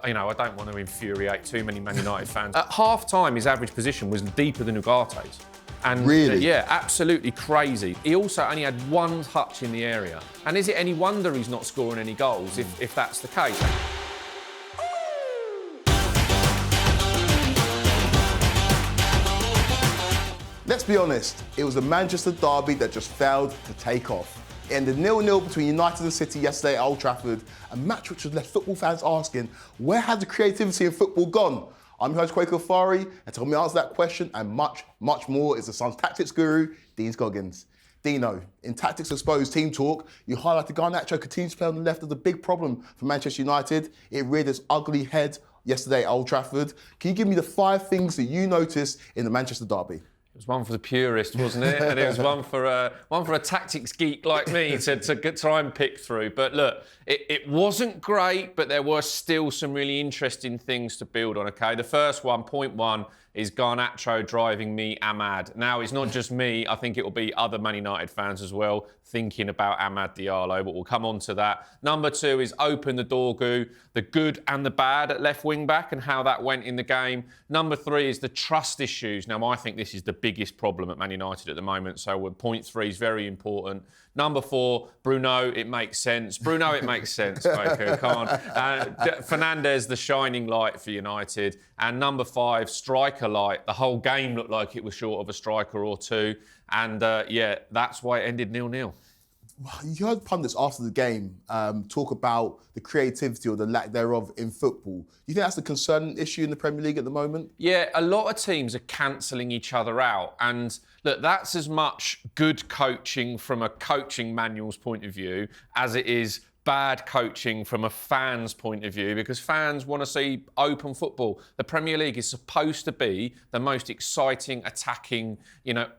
I don't want to infuriate too many Man United fans. At half-time, his average position was deeper than Ugarte's. And really? Yeah, absolutely crazy. He also only had one touch in the area. And is it any wonder he's not scoring any goals if that's the case? Let's be honest, it was the Manchester derby that just failed to take off. It ended 0-0 between United and City yesterday at Old Trafford, a match which has left football fans asking, where has the creativity in football gone? I'm your host, Quaker Fari, and to help me answer that question and much, much more is the Sun's tactics guru, Dean Scoggins. Dino, in Tactics Exposed Team Talk, you highlighted Garnacho continues to play on the left as a big problem for Manchester United. It reared its ugly head yesterday at Old Trafford. Can you give me the 5 things that you noticed in the Manchester derby? It was one for the purist, wasn't it? And it was one for a tactics geek like me to try and pick through. But look, it wasn't great, but there were still some really interesting things to build on, OK? The first one, point 1, is Garnacho driving me mad. Now, it's not just me. I think it will be other Man United fans as well thinking about Amad Diallo, but we'll come on to that. Number 2 is open the Dorgu, the good and the bad at left wing back and how that went in the game. Number 3 is the trust issues. Now, I think this is the biggest problem at Man United at the moment, so point 3 is very important. Number 4, Bruno, it makes sense. Bruno, it makes sense, Baker, come on. Fernandes, the shining light for United. And number 5, striker light. The whole game looked like it was short of a striker or two. And that's why it ended 0-0. You heard pundits after the game talk about the creativity or the lack thereof in football. Do you think that's a concerning issue in the Premier League at the moment? Yeah, a lot of teams are cancelling each other out. And look, that's as much good coaching from a coaching manual's point of view as it is bad coaching from a fan's point of view, because fans want to see open football. The Premier League is supposed to be the most exciting, attacking,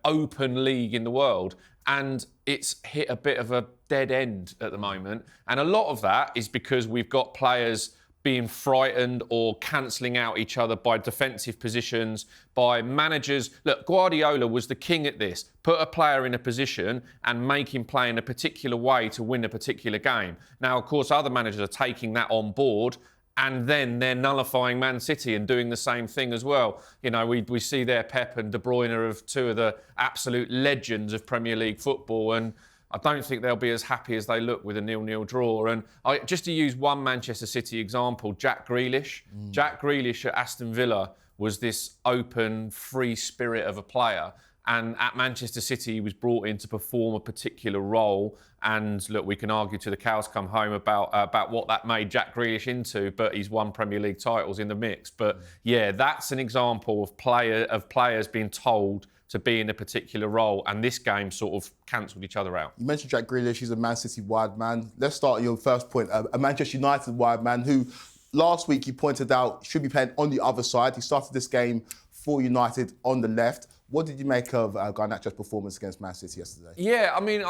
open league in the world. And it's hit a bit of a dead end at the moment. And a lot of that is because we've got players being frightened or cancelling out each other by defensive positions, by managers. Look, Guardiola was the king at this. Put a player in a position and make him play in a particular way to win a particular game. Now, of course, other managers are taking that on board and then they're nullifying Man City and doing the same thing as well. We see there Pep and De Bruyne are 2 of the absolute legends of Premier League football, and I don't think they'll be as happy as they look with a 0-0 draw. And just to use one Manchester City example, Jack Grealish. Jack Grealish at Aston Villa was this open, free spirit of a player. And at Manchester City, he was brought in to perform a particular role. And look, we can argue till the cows come home about what that made Jack Grealish into, but he's won Premier League titles in the mix. But yeah, that's an example of players being told to be in a particular role, and this game sort of cancelled each other out. You mentioned Jack Grealish, he's a Man City wide man. Let's start on your first point, a Manchester United wide man who last week you pointed out should be playing on the other side. He started this game for United on the left. What did you make of Garnacho's performance against Man City yesterday? Yeah, I mean,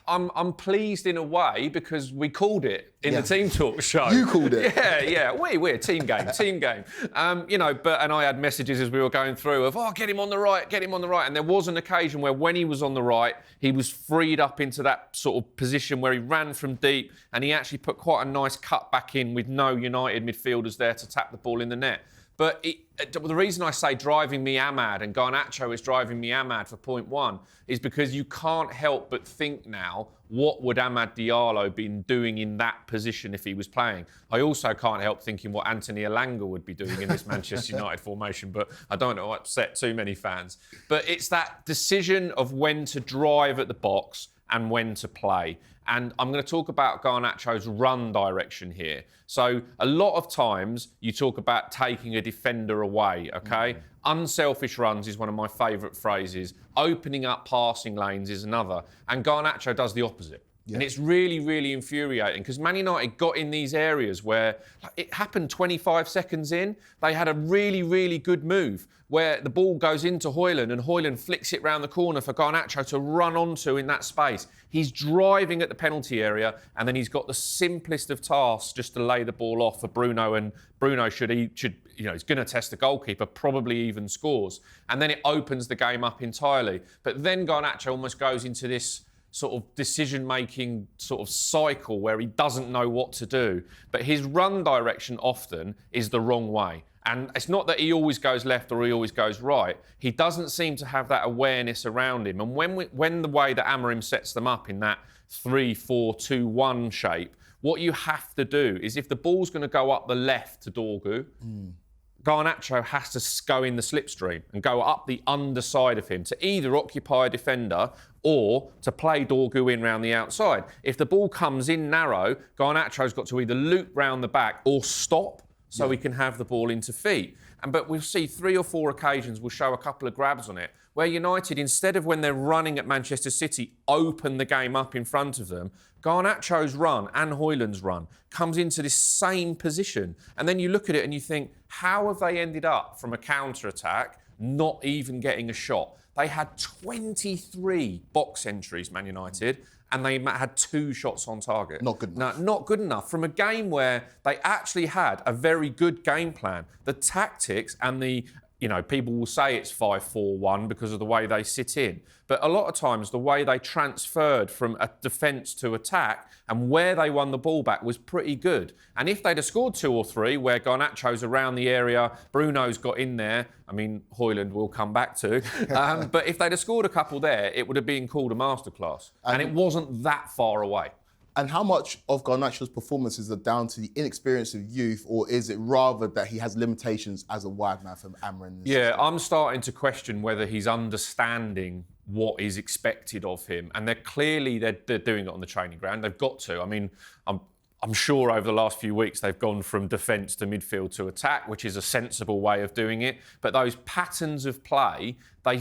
I'm pleased in a way because we called it in the Team Talk show. You called it. Yeah. We're team game. And I had messages as we were going through of, get him on the right. And there was an occasion where when he was on the right, he was freed up into that sort of position where he ran from deep and he actually put quite a nice cut back in with no United midfielders there to tap the ball in the net. But the reason I say driving me Amad and Garnacho is driving me Amad for point 1 is because you can't help but think now, what would Amad Diallo been doing in that position if he was playing? I also can't help thinking what Anthony Elanga would be doing in this Manchester United formation, but I don't want to upset too many fans. But it's that decision of when to drive at the box and when to play. And I'm going to talk about Garnacho's run direction here. So a lot of times you talk about taking a defender away, OK? Unselfish runs is one of my favourite phrases. Opening up passing lanes is another. And Garnacho does the opposite. Yeah. And it's really, really infuriating because Man United got in these areas where it happened 25 seconds in. They had a really, really good move where the ball goes into Hojlund and Hojlund flicks it round the corner for Garnacho to run onto in that space. He's driving at the penalty area and then he's got the simplest of tasks just to lay the ball off for Bruno, and Bruno should he's going to test the goalkeeper, probably even scores. And then it opens the game up entirely. But then Garnacho almost goes into this sort of decision-making sort of cycle where he doesn't know what to do. But his run direction often is the wrong way. And it's not that he always goes left or he always goes right. He doesn't seem to have that awareness around him. And when the way that Amorim sets them up in that 3-4-2-1 shape, what you have to do is if the ball's going to go up the left to Dorgu, Garnacho has to go in the slipstream and go up the underside of him to either occupy a defender or to play Dorgu in round the outside. If the ball comes in narrow, Garnacho's got to either loop round the back or stop so he can have the ball into feet. But we'll see 3 or 4 occasions, we'll show a couple of grabs on it, where United, instead of when they're running at Manchester City, open the game up in front of them, Garnacho's run and Hojlund's run comes into this same position. And then you look at it and you think, how have they ended up from a counter-attack not even getting a shot? They had 23 box entries, Man United, and they had 2 shots on target. Not good enough. No, not good enough. From a game where they actually had a very good game plan. The tactics and people will say it's 5-4-1 because of the way they sit in. But a lot of times, the way they transferred from a defence to attack and where they won the ball back was pretty good. And if they'd have scored 2 or 3, where Garnacho's around the area, Bruno's got in there, I mean, Hojlund we'll come back to. But if they'd have scored a couple there, it would have been called a masterclass. And it wasn't that far away. And how much of Garnacho's performances are down to the inexperience of youth, or is it rather that he has limitations as a wide man from Amorim? Yeah, I'm starting to question whether he's understanding what is expected of him. And they're doing it on the training ground. They've got to. I mean, I'm sure over the last few weeks they've gone from defence to midfield to attack, which is a sensible way of doing it. But those patterns of play,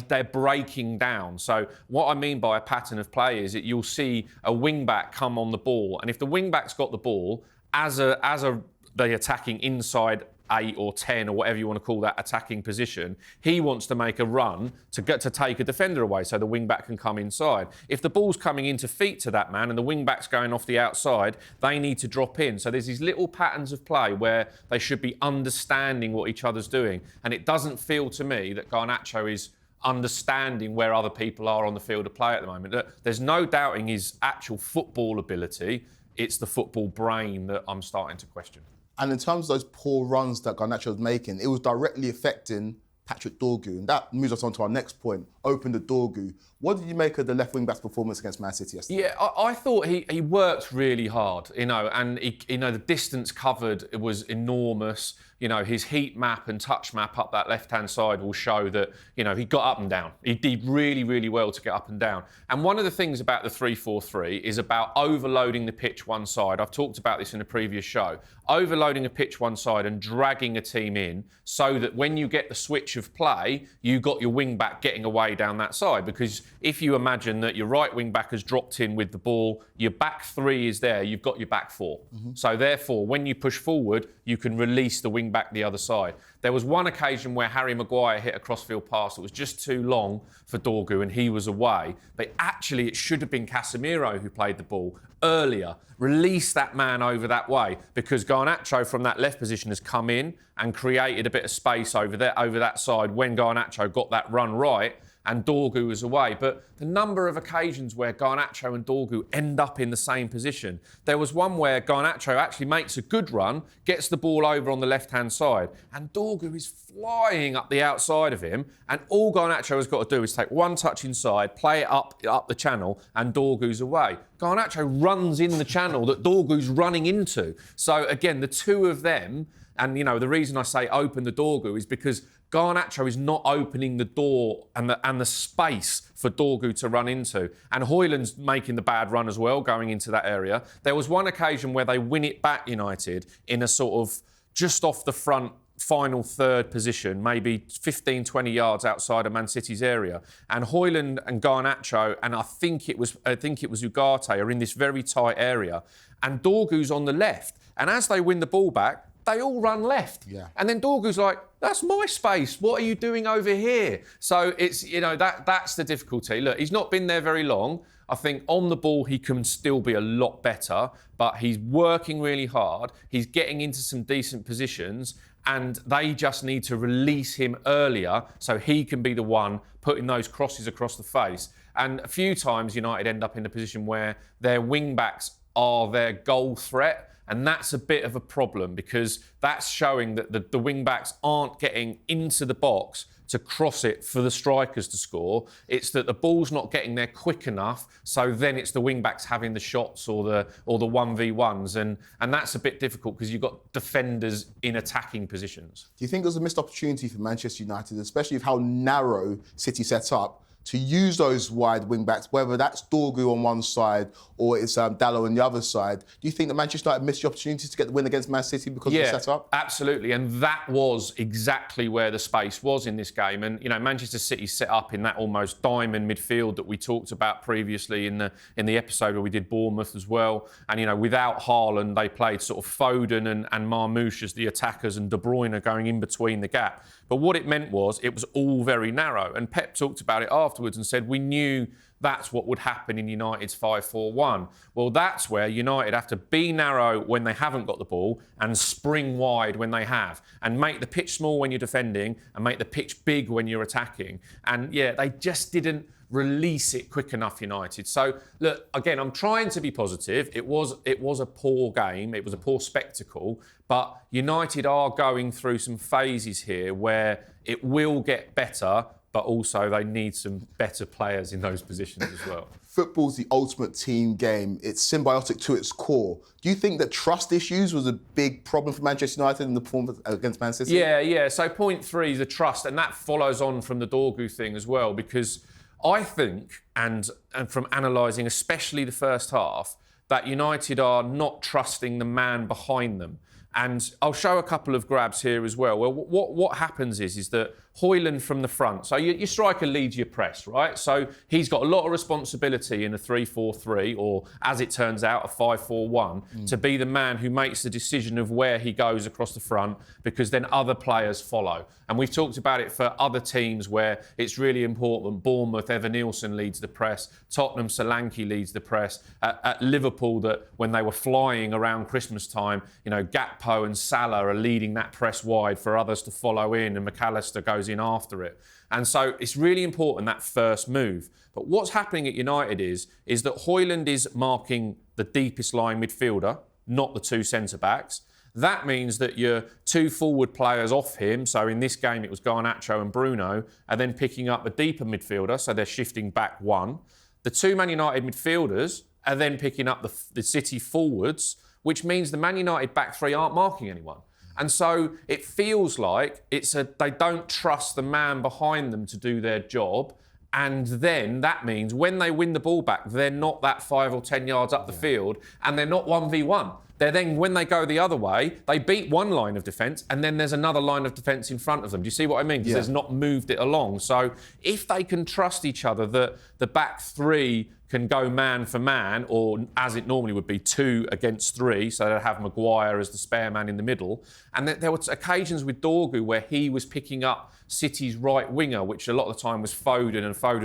they're breaking down. So what I mean by a pattern of play is that you'll see a wing-back come on the ball, and if the wing-back's got the ball, the attacking inside 8 or 10 or whatever you want to call that attacking position, he wants to make a run to take a defender away so the wing-back can come inside. If the ball's coming into feet to that man and the wing-back's going off the outside, they need to drop in. So there's these little patterns of play where they should be understanding what each other's doing. And it doesn't feel to me that Garnacho is understanding where other people are on the field of play at the moment. There's no doubting his actual football ability. It's the football brain that I'm starting to question. And in terms of those poor runs that Garnacho was making, it was directly affecting Patrick Dorgu. And that moves us on to our next point, open the Dorgu. What did you make of the left wing-back's performance against Man City yesterday? Yeah, I thought he worked really hard, and the distance covered was enormous. His heat map and touch map up that left-hand side will show that, he got up and down. He did really, really well to get up and down. And one of the things about the 3-4-3 is about overloading the pitch one side. I've talked about this in a previous show. Overloading a pitch one side and dragging a team in so that when you get the switch of play, you got your wing-back getting away down that side. Because if you imagine that your right wing-back has dropped in with the ball, your back 3 is there, you've got your back 4. So therefore, when you push forward, you can release the wing-back the other side. There was one occasion where Harry Maguire hit a crossfield pass that was just too long for Dorgu and he was away. But actually, it should have been Casemiro who played the ball earlier. Release that man over that way, because Garnacho from that left position has come in and created a bit of space over that side when Garnacho got that run right and Dorgu was away. But the number of occasions where Garnacho and Dorgu end up in the same position. There was one where Garnacho actually makes a good run, gets the ball over on the left-hand side, and Dorgu is flying up the outside of him, and all Garnacho has got to do is take one touch inside, play it up the channel, and Dorgu's away. Garnacho runs in the channel that Dorgu's running into. So again, the two of them, and the reason I say open the Dorgu is because Garnacho is not opening the door and the space for Dorgu to run into. And Hojlund's making the bad run as well, going into that area. There was one occasion where they win it back, United, in a sort of just off the front final third position, maybe 15, 20 yards outside of Man City's area. And Hojlund and Garnacho, and I think it was Ugarte, are in this very tight area. And Dorgu's on the left. And as they win the ball back, they all run left. Yeah. And then Dorgu's like, that's my space. What are you doing over here? So it's, that's the difficulty. Look, he's not been there very long. I think on the ball, he can still be a lot better, but he's working really hard. He's getting into some decent positions, and they just need to release him earlier so he can be the one putting those crosses across the face. And a few times United end up in a position where their wing-backs are their goal threat. And that's a bit of a problem because that's showing that the wing-backs aren't getting into the box to cross it for the strikers to score. It's that the ball's not getting there quick enough, so then it's the wing-backs having the shots or the 1v1s. And that's a bit difficult because you've got defenders in attacking positions. Do you think there's a missed opportunity for Manchester United, especially with how narrow City sets up, to use those wide wing-backs, whether that's Dorgu on one side or it's Dalot on the other side? Do you think that Manchester United missed the opportunity to get the win against Man City because of the setup? Absolutely. And that was exactly where the space was in this game. And, Manchester City set up in that almost diamond midfield that we talked about previously in the episode where we did Bournemouth as well. And, without Hojlund, they played sort of Foden and Marmoush as the attackers and De Bruyne going in between the gap. But what it meant was it was all very narrow. And Pep talked about it afterwards and said, we knew that's what would happen in United's 5-4-1. Well, that's where United have to be narrow when they haven't got the ball and spring wide when they have, and make the pitch small when you're defending and make the pitch big when you're attacking. And they just didn't release it quick enough, United. So, look, again, I'm trying to be positive. It was a poor game. It was a poor spectacle. But United are going through some phases here where it will get better, but also they need some better players in those positions as well. Football's the ultimate team game. It's symbiotic to its core. Do you think that trust issues was a big problem for Manchester United in the performance against Man City? Yeah. So point 3 is the trust, and that follows on from the Dorgu thing as well, because I think, and from analysing especially the first half, that United are not trusting the man behind them. And I'll show a couple of grabs here as well. Well, what happens is that Hojlund from the front. So your striker leads your press, right? So he's got a lot of responsibility in a 3-4-3, or as it turns out, a 5-4-1, to be the man who makes the decision of where he goes across the front, because then other players follow. And we've talked about it for other teams where it's really important. Bournemouth, Evan-Nielsen leads the press. Tottenham, Solanke leads the press. At Liverpool, that when they were flying around Christmas time, Gakpo and Salah are leading that press wide for others to follow in, and McAllister goes in after it. And so it's really important, that first move. But what's happening at United is that Hojlund is marking the deepest line midfielder, not the two centre-backs. That means that your two forward players off him, so in this game it was Garnacho and Bruno, are then picking up a deeper midfielder, so they're shifting back one. The two Man United midfielders are then picking up the City forwards, which means the Man United back three aren't marking anyone. And so it feels like they don't trust the man behind them to do their job. And then that means when they win the ball back, they're not that 5 or 10 yards up the field, and they're not 1v1. They're then, when they go the other way, they beat one line of defence, and then there's another line of defence in front of them. Do you see what I mean? Because there's not moved it along. So if they can trust each other, that the back three can go man for man, or as it normally would be, 2 against 3, so they'd have Maguire as the spare man in the middle. And there were occasions with Dorgu where he was picking up City's right winger, which a lot of the time was Foden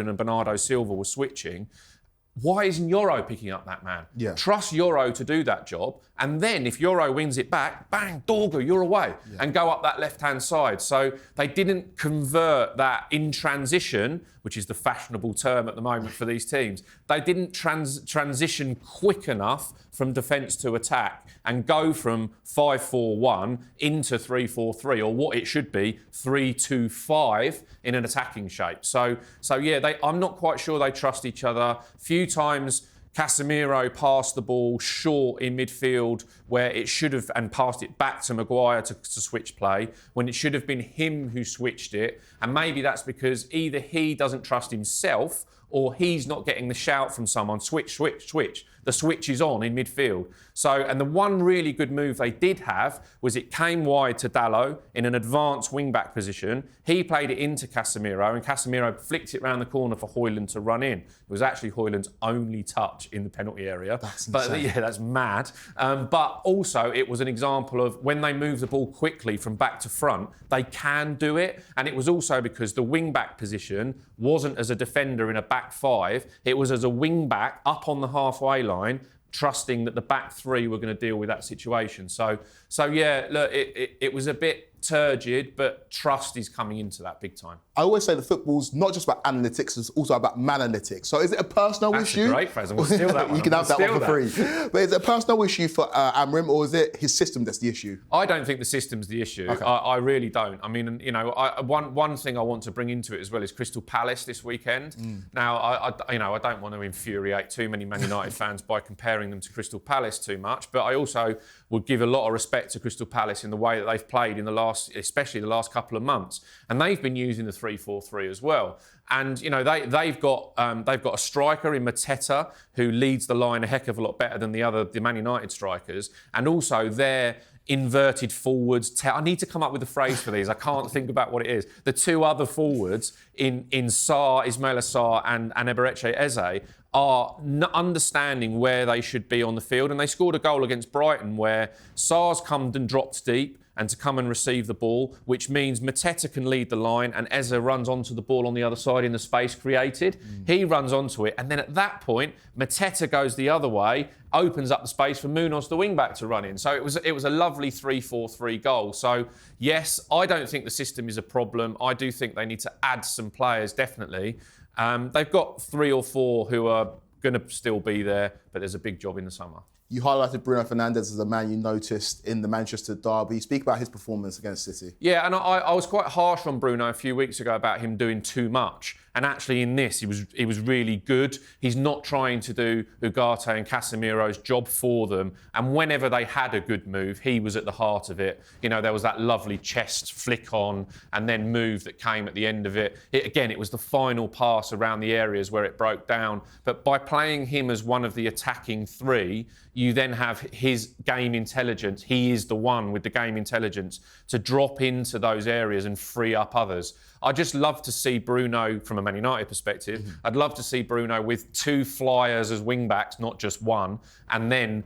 and Bernardo Silva were switching. Why isn't Euro picking up that man? Trust Euro to do that job. And then if Euro wins it back, bang, Dorgu, you're away. And go up that left-hand side. So they didn't convert that in transition, which is the fashionable term at the moment for these teams. They didn't transition quick enough from defence to attack and go from 5-4-1 into 3-4-3, or what it should be, 3-2-5 in an attacking shape. So I'm not quite sure they trust each other. Few times Casemiro passed the ball short in midfield where it should have, and passed it back to Maguire to switch play, when it should have been him who switched it. And maybe that's because either he doesn't trust himself, or he's not getting the shout from someone, switch. The switch is on in midfield. So, and the one really good move they did have was it came wide to Dalot in an advanced wing-back position. He played it into Casemiro, and Casemiro flicked it round the corner for Hojlund to run in. It was actually Hojlund's only touch in the penalty area. That's insane. That's mad. But also, it was an example of when they move the ball quickly from back to front, they can do it. And it was also because the wing-back position wasn't as a defender in a back five. It was as a wing-back up on the halfway line, trusting that the back three were going to deal with that situation. So yeah, look, it was a bit turgid, but trust is coming into that big time. I always say that football's not just about analytics, it's also about man-analytics. So is it a personal issue? That's a great phrase. I'm going to steal that one. You can have that one for free. But is it a personal issue for Amorim, or is it his system that's the issue? I don't think the system's the issue. Okay. I really don't. I mean, you know, one thing I want to bring into it as well is Crystal Palace this weekend. Now, I don't want to infuriate too many Man United fans by comparing them to Crystal Palace too much, but I also would give a lot of respect to Crystal Palace in the way that they've played in especially the last couple of months, and they've been using the 3-4-3 as well. And you know they've got a striker in Mateta who leads the line a heck of a lot better than the Man United strikers, and also their inverted forwards. I need to come up with a phrase for these. I can't think about what it is. The two other forwards in Sarr, Ismaila Sarr and Eberechi Eze are understanding where they should be on the field, and they scored a goal against Brighton where Sarr's come and dropped deep and to come and receive the ball, which means Mateta can lead the line and Eze runs onto the ball on the other side in the space created. He runs onto it, and then at that point, Mateta goes the other way, opens up the space for Munoz, the wing-back, to run in. So it was a lovely 3-4-3 goal. So yes, I don't think the system is a problem. I do think they need to add some players, definitely. They've got 3 or 4 who are going to still be there, but there's a big job in the summer. You highlighted Bruno Fernandes as a man you noticed in the Manchester derby. Speak about his performance against City. Yeah, and I was quite harsh on Bruno a few weeks ago about him doing too much. And actually in this, he was really good. He's not trying to do Ugarte and Casemiro's job for them. And whenever they had a good move, he was at the heart of it. You know, there was that lovely chest flick on and then move that came at the end of it. It was the final pass around the areas where it broke down. But by playing him as one of the attacking 3, you then have his game intelligence. He is the one with the game intelligence to drop into those areas and free up others. I just love to see Bruno, from a Man United perspective, I'd love to see Bruno with 2 flyers as wing-backs, not just one, and then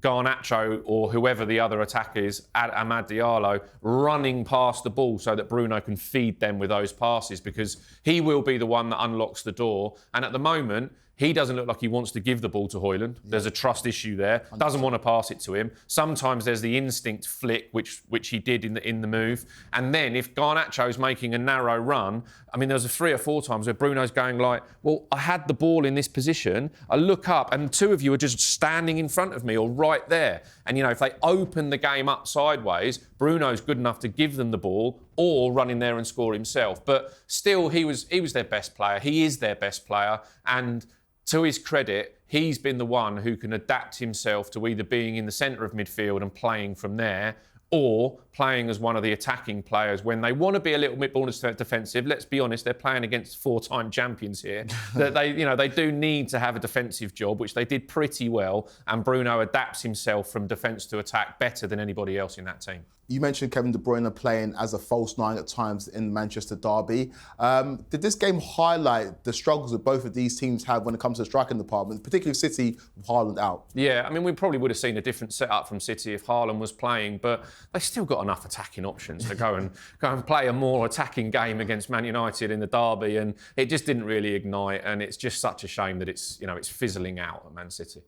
Garnacho or whoever the other attacker is, Amad Diallo, running past the ball so that Bruno can feed them with those passes, because he will be the one that unlocks the door. And at the moment, he doesn't look like he wants to give the ball to Hojlund. There's a trust issue there. Doesn't want to pass it to him. Sometimes there's the instinct flick, which he did in the move. And then if Garnacho's making a narrow run, I mean, there's 3 or 4 times where Bruno's going like, well, I had the ball in this position. I look up and 2 of you are just standing in front of me or right there. And, you know, if they open the game up sideways, Bruno's good enough to give them the ball or run in there and score himself. But still, he was their best player. He is their best player. And to his credit, he's been the one who can adapt himself to either being in the centre of midfield and playing from there, or playing as one of the attacking players when they want to be a little bit more defensive. Let's be honest, they're playing against 4-time champions here. That they do need to have a defensive job, which they did pretty well. And Bruno adapts himself from defence to attack better than anybody else in that team. You mentioned Kevin De Bruyne playing as a false 9 at times in the Manchester derby. Did this game highlight the struggles that both of these teams have when it comes to the striking department, particularly City with Hojlund out? Yeah, I mean, we probably would have seen a different setup from City if Haaland was playing, but they've still got enough attacking options to go and play a more attacking game against Man United in the derby, and it just didn't really ignite, and it's just such a shame that it's fizzling out at Man City.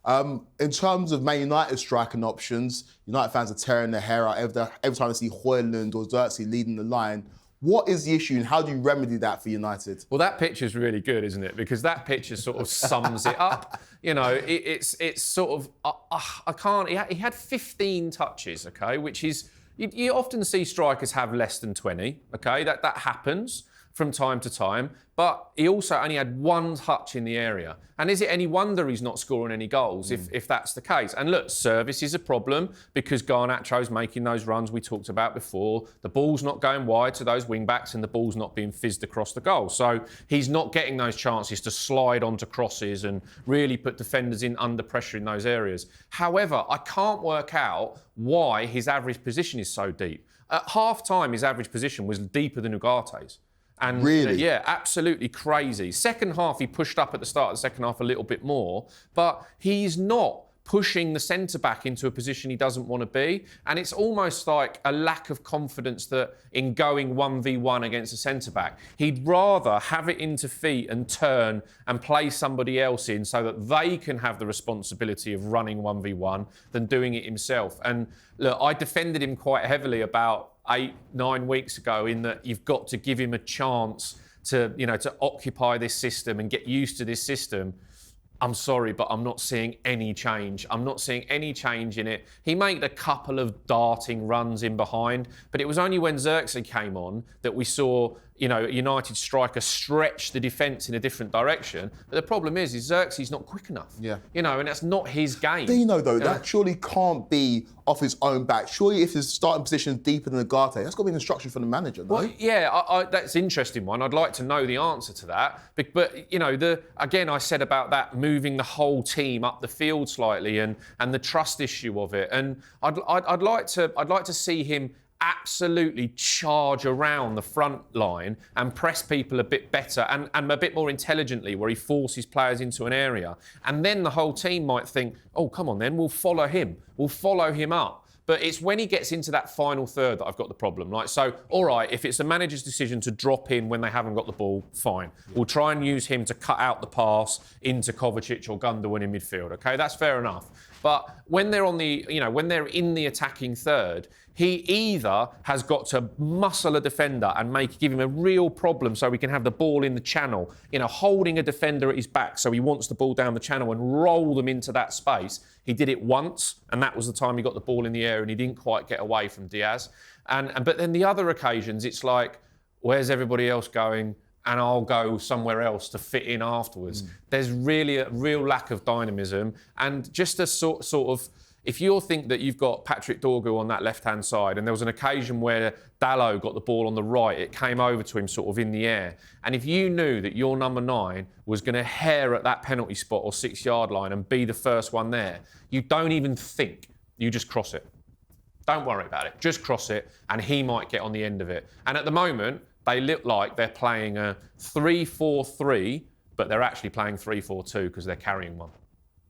In terms of Man United striking options, United fans are tearing their hair out every time they see Hojlund or Xerxes leading the line. What is the issue and how do you remedy that for United? Well, that picture's really good, isn't it? Because that picture sort of sums it up. You know, it's sort of, he had 15 touches, okay, which is, you often see strikers have less than 20, okay, that happens from time to time, but he also only had 1 touch in the area. And is it any wonder he's not scoring any goals if that's the case? And look, service is a problem because Garnacho's making those runs we talked about before. The ball's not going wide to those wing-backs and the ball's not being fizzed across the goal. So he's not getting those chances to slide onto crosses and really put defenders in under pressure in those areas. However, I can't work out why his average position is so deep. At half-time, his average position was deeper than Ugarte's. And really? Yeah, absolutely crazy. Second half, he pushed up at the start of the second half a little bit more, but he's not pushing the centre-back into a position he doesn't want to be. And it's almost like a lack of confidence that in going 1v1 against a centre-back. He'd rather have it into feet and turn and play somebody else in so that they can have the responsibility of running 1v1 than doing it himself. And look, I defended him quite heavily about 8-9 weeks ago in that you've got to give him a chance to, to occupy this system and get used to this system. I'm sorry, but I'm not seeing any change. I'm not seeing any change in it. He made a couple of darting runs in behind, but it was only when Xerxes came on that we saw, a United striker stretch the defence in a different direction. But the problem is Xerxes not quick enough. Yeah. And that's not his game. Dino, though, that surely can't be off his own back. Surely if his starting position is deeper than Agate, that's got to be an instruction from the manager, no? Well, yeah, that's an interesting one. I'd like to know the answer to that. But again, I said about that moving the whole team up the field slightly and the trust issue of it. And I'd like to see him absolutely charge around the front line and press people a bit better and a bit more intelligently, where he forces players into an area. And then the whole team might think, oh, come on then, we'll follow him. We'll follow him up. But it's when he gets into that final third that I've got the problem. So, all right, if it's the manager's decision to drop in when they haven't got the ball, fine. We'll try and use him to cut out the pass into Kovacic or Gundogan in midfield. Okay, that's fair enough. But when they're when they're in the attacking third, he either has got to muscle a defender and give him a real problem so he can have the ball in the channel, holding a defender at his back so he wants the ball down the channel and roll them into that space. He did it once, and that was the time he got the ball in the air and he didn't quite get away from Diaz. But then the other occasions, it's like, where's everybody else going? And I'll go somewhere else to fit in afterwards. There's really a real lack of dynamism, and just a sort of, if you think that you've got Patrick Dorgu on that left-hand side, and there was an occasion where Dalot got the ball on the right, it came over to him sort of in the air, and if you knew that your number 9 was going to hair at that penalty spot or 6-yard line and be the first one there, you don't even think, you just cross it. Don't worry about it, just cross it, and he might get on the end of it. And at the moment, they look like they're playing a 3-4-3, but they're actually playing 3-4-2 because they're carrying one.